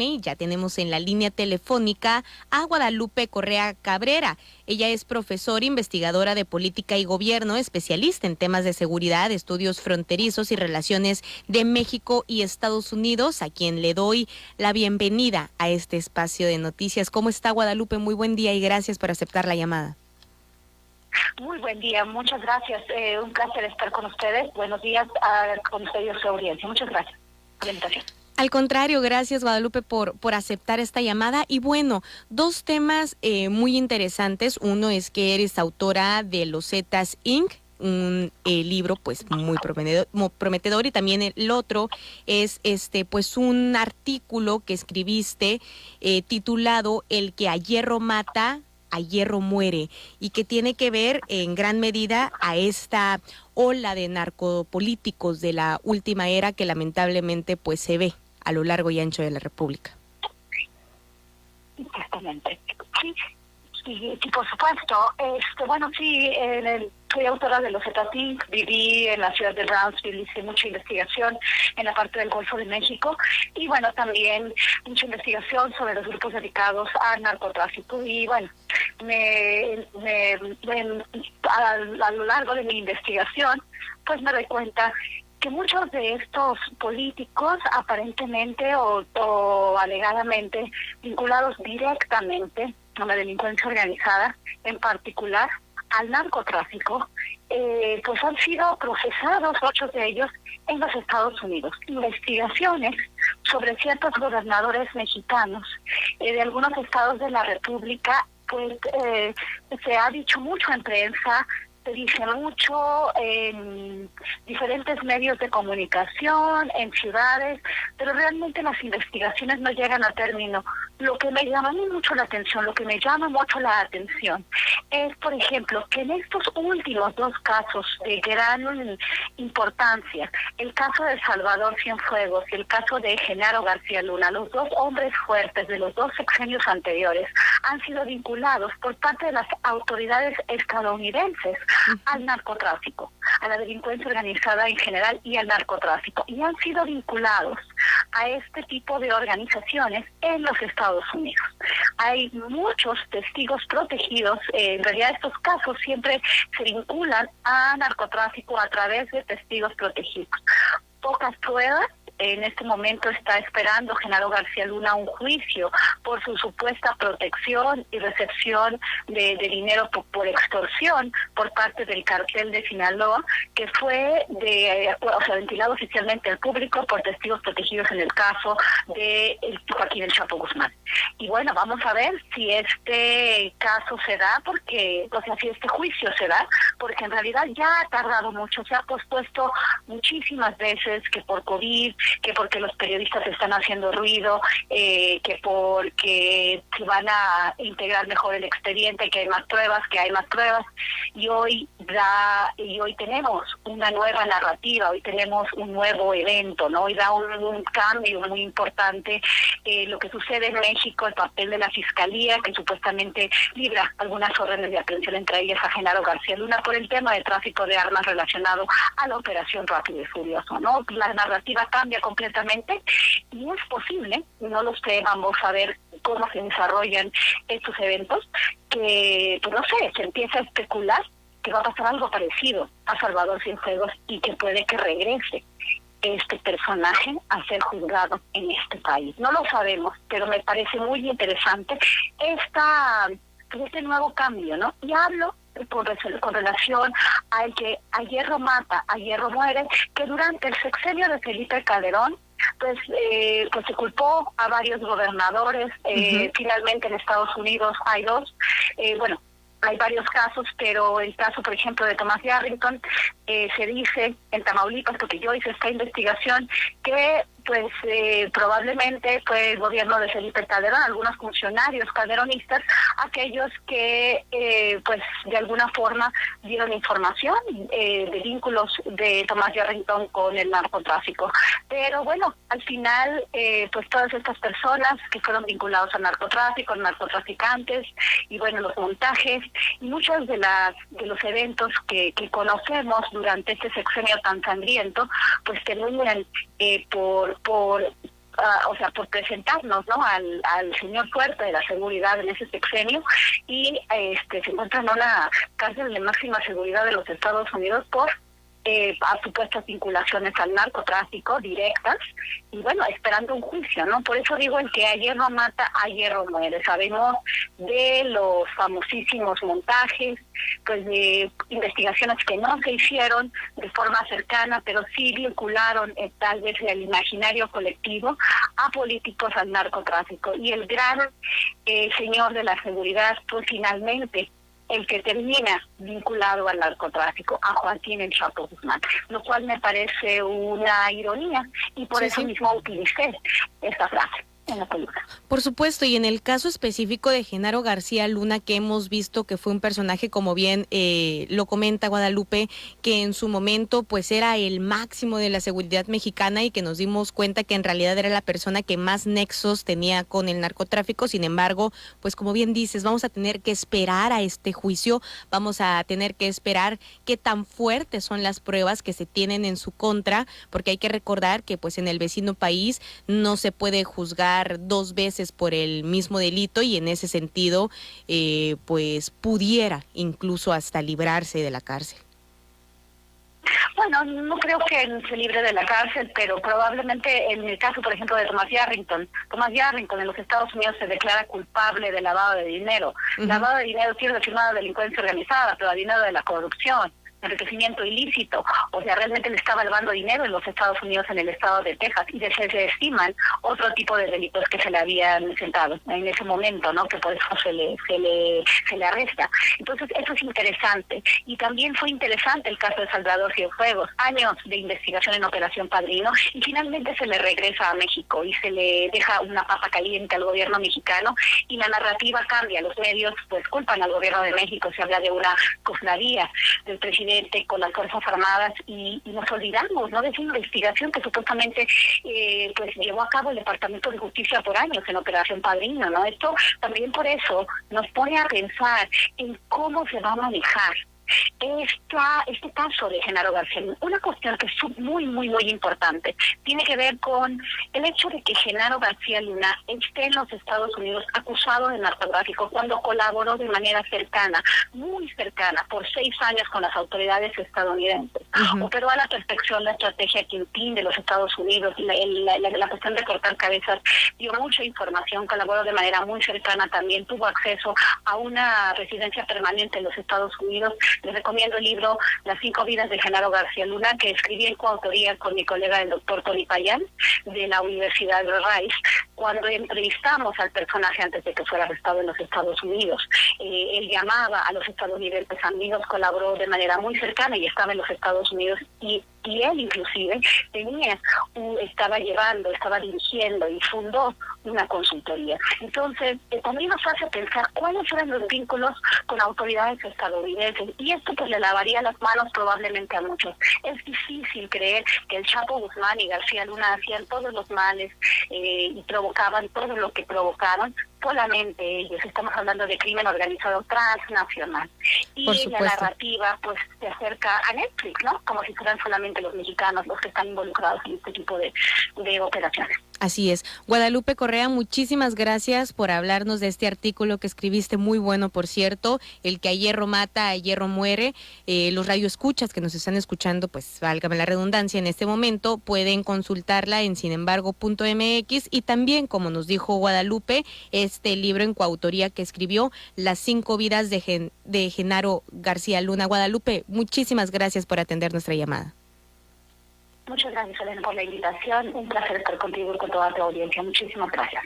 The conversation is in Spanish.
Y ya tenemos en la línea telefónica a Guadalupe Correa Cabrera. Ella es profesora, investigadora de política y gobierno, especialista en temas de seguridad, estudios fronterizos y relaciones de México y Estados Unidos, a quien le doy la bienvenida a este espacio de noticias. ¿Cómo está, Guadalupe? Muy buen día y gracias por aceptar la llamada. Muy buen día, muchas gracias. Un placer estar con ustedes. Buenos días con ustedes y su audiencia. Muchas gracias por la invitación. Al contrario, gracias, Guadalupe, por aceptar esta llamada. Y bueno, dos temas muy interesantes. Uno es que eres autora de Los Zetas Inc., un libro pues muy prometedor, y también el otro es pues un artículo que escribiste titulado El que a hierro mata, a hierro muere, y que tiene que ver en gran medida a esta ola de narcopolíticos de la última era que lamentablemente pues se ve a lo largo y ancho de la República. Exactamente. Sí, por supuesto. Bueno, sí, soy autora de Los Zetas Inc., viví en la ciudad de Brownsville, hice mucha investigación en la parte del Golfo de México y bueno, también mucha investigación sobre los grupos dedicados al narcotráfico y bueno, a lo largo de mi investigación, pues me doy cuenta que muchos de estos políticos aparentemente o alegadamente vinculados directamente a la delincuencia organizada, en particular al narcotráfico, pues han sido procesados, muchos de ellos, en los Estados Unidos. Investigaciones sobre ciertos gobernadores mexicanos de algunos estados de la República, pues se ha dicho mucho en prensa, se dice mucho en diferentes medios de comunicación, en ciudades, pero realmente las investigaciones no llegan a término. Lo que me llama mucho la atención, es, por ejemplo, que en estos últimos dos casos de gran importancia, el caso de Salvador Cienfuegos y el caso de Genaro García Luna, los dos hombres fuertes de los dos sexenios anteriores, han sido vinculados por parte de las autoridades estadounidenses al narcotráfico, a la delincuencia organizada en general y al narcotráfico, y han sido vinculados a este tipo de organizaciones en los Estados Unidos. Hay muchos testigos protegidos, en realidad estos casos siempre se vinculan a narcotráfico a través de testigos protegidos. Pocas pruebas. En este momento está esperando Genaro García Luna un juicio por su supuesta protección y recepción de dinero por extorsión por parte del cartel de Sinaloa, que fue ventilado oficialmente al público por testigos protegidos en el caso de Joaquín El Chapo Guzmán. Y bueno, vamos a ver si este caso se da, si este juicio se da, porque en realidad ya ha tardado mucho, se ha pospuesto muchísimas veces, que por COVID, que porque los periodistas están haciendo ruido, que porque se van a integrar mejor el expediente, que hay más pruebas, y hoy tenemos una nueva narrativa, hoy tenemos un nuevo evento, ¿no? Hoy da un cambio muy importante lo que sucede en México, el papel de la Fiscalía, que supuestamente libra algunas órdenes de aprehensión, entre ellas a Genaro García Luna, por el tema de tráfico de armas relacionado a la operación Rápido y Furioso, ¿no? La narrativa cambia completamente y es posible, no lo sé, vamos a ver cómo se desarrollan estos eventos, que, pues no sé, se empieza a especular que va a pasar algo parecido a Salvador Cienfuegos y que puede que regrese este personaje a ser juzgado en este país. No lo sabemos, pero me parece muy interesante este nuevo cambio, ¿no? Y hablo con relación al que a hierro mata, a hierro muere, que durante el sexenio de Felipe Calderón, pues se culpó a varios gobernadores. Finalmente en Estados Unidos hay dos, hay varios casos, pero el caso, por ejemplo, de Tomás Yarrington, se dice en Tamaulipas, porque yo hice esta investigación, que probablemente fue el gobierno de Felipe Calderón, algunos funcionarios calderonistas, aquellos que de alguna forma dieron información de vínculos de Tomás Yarrington con el narcotráfico. Pero bueno, al final todas estas personas que fueron vinculados al narcotráfico, narcotraficantes, y bueno, los montajes y muchos de los eventos que conocemos durante este sexenio tan sangriento, pues terminan por o sea, por presentarnos, ¿no? Al señor fuerte de la seguridad en ese sexenio, y se encuentra en una cárcel de máxima seguridad de los Estados Unidos por a supuestas vinculaciones al narcotráfico directas, y bueno, esperando un juicio, ¿no? Por eso digo, el que a hierro mata, a hierro muere. Sabemos de los famosísimos montajes, pues de investigaciones que no se hicieron de forma cercana, pero sí vincularon tal vez el imaginario colectivo a políticos al narcotráfico. Y el gran señor de la seguridad fue finalmente el que termina vinculado al narcotráfico, a Joaquín El Chapo Guzmán, lo cual me parece una ironía, y por eso mismo utilicé esta frase en la película. Por supuesto, y en el caso específico de Genaro García Luna, que hemos visto que fue un personaje, como bien lo comenta Guadalupe, que en su momento pues era el máximo de la seguridad mexicana, y que nos dimos cuenta que en realidad era la persona que más nexos tenía con el narcotráfico. Sin embargo, pues como bien dices, vamos a tener que esperar a este juicio, vamos a tener que esperar qué tan fuertes son las pruebas que se tienen en su contra, porque hay que recordar que pues en el vecino país no se puede juzgar dos veces por el mismo delito, y en ese sentido pues pudiera incluso hasta librarse de la cárcel. Bueno, no creo que se libre de la cárcel, pero probablemente en el caso, por ejemplo, de Thomas Yarrington en los Estados Unidos se declara culpable de lavado de dinero. Lavado de dinero sí es relacionado a delincuencia organizada, pero a dinero de la corrupción, enriquecimiento ilícito. O sea, realmente le estaba lavando dinero en los Estados Unidos, en el estado de Texas, y se estiman otro tipo de delitos que se le habían sentado en ese momento, ¿no? Que por eso se le arresta. Entonces, eso es interesante. Y también fue interesante el caso de Salvador Cienfuegos, años de investigación en Operación Padrino, y finalmente se le regresa a México y se le deja una papa caliente al gobierno mexicano, y la narrativa cambia. Los medios pues culpan al gobierno de México, se habla de una cofradía del presidente con las Fuerzas Armadas, y nos olvidamos, ¿no?, de esa investigación que supuestamente pues llevó a cabo el Departamento de Justicia por años en Operación Padrino, ¿no? Esto también por eso nos pone a pensar en cómo se va a manejar este caso de Genaro García Luna. Una cuestión que es muy, muy, muy importante tiene que ver con el hecho de que Genaro García Luna esté en los Estados Unidos acusado de narcotráfico cuando colaboró de manera cercana, muy cercana, por 6 años con las autoridades estadounidenses. Operó a la perfección la estrategia Kingpin de los Estados Unidos, la cuestión de cortar cabezas, dio mucha información, colaboró de manera muy cercana, también tuvo acceso a una residencia permanente en los Estados Unidos. Les recomiendo el libro Las 5 vidas de Genaro García Luna, que escribí en coautoría con mi colega el doctor Tony Payán de la Universidad de Rice, cuando entrevistamos al personaje antes de que fuera arrestado en los Estados Unidos. Él llamaba a los estadounidenses amigos, colaboró de manera muy cercana y estaba en los Estados Unidos, y él inclusive estaba dirigiendo y fundó una consultoría. Entonces, también nos hace pensar cuáles eran los vínculos con autoridades estadounidenses, y esto pues le lavaría las manos probablemente a muchos. Es difícil creer que el Chapo Guzmán y García Luna hacían todos los males y provocaban todo lo que provocaron solamente ellos. Estamos hablando de crimen organizado transnacional. Y la narrativa pues se acerca a Netflix, ¿no? Como si fueran solamente los mexicanos los que están involucrados en este tipo de operaciones. Así es. Guadalupe Correa, muchísimas gracias por hablarnos de este artículo que escribiste, muy bueno, por cierto, el que a hierro mata, a hierro muere. Los radioescuchas que nos están escuchando, pues válgame la redundancia, en este momento pueden consultarla en sinembargo.mx, y también, como nos dijo Guadalupe, este libro en coautoría que escribió, Las 5 vidas de Genaro García Luna. Guadalupe, muchísimas gracias por atender nuestra llamada. Muchas gracias, Elena, por la invitación. Un placer estar contigo y con toda tu audiencia. Muchísimas gracias.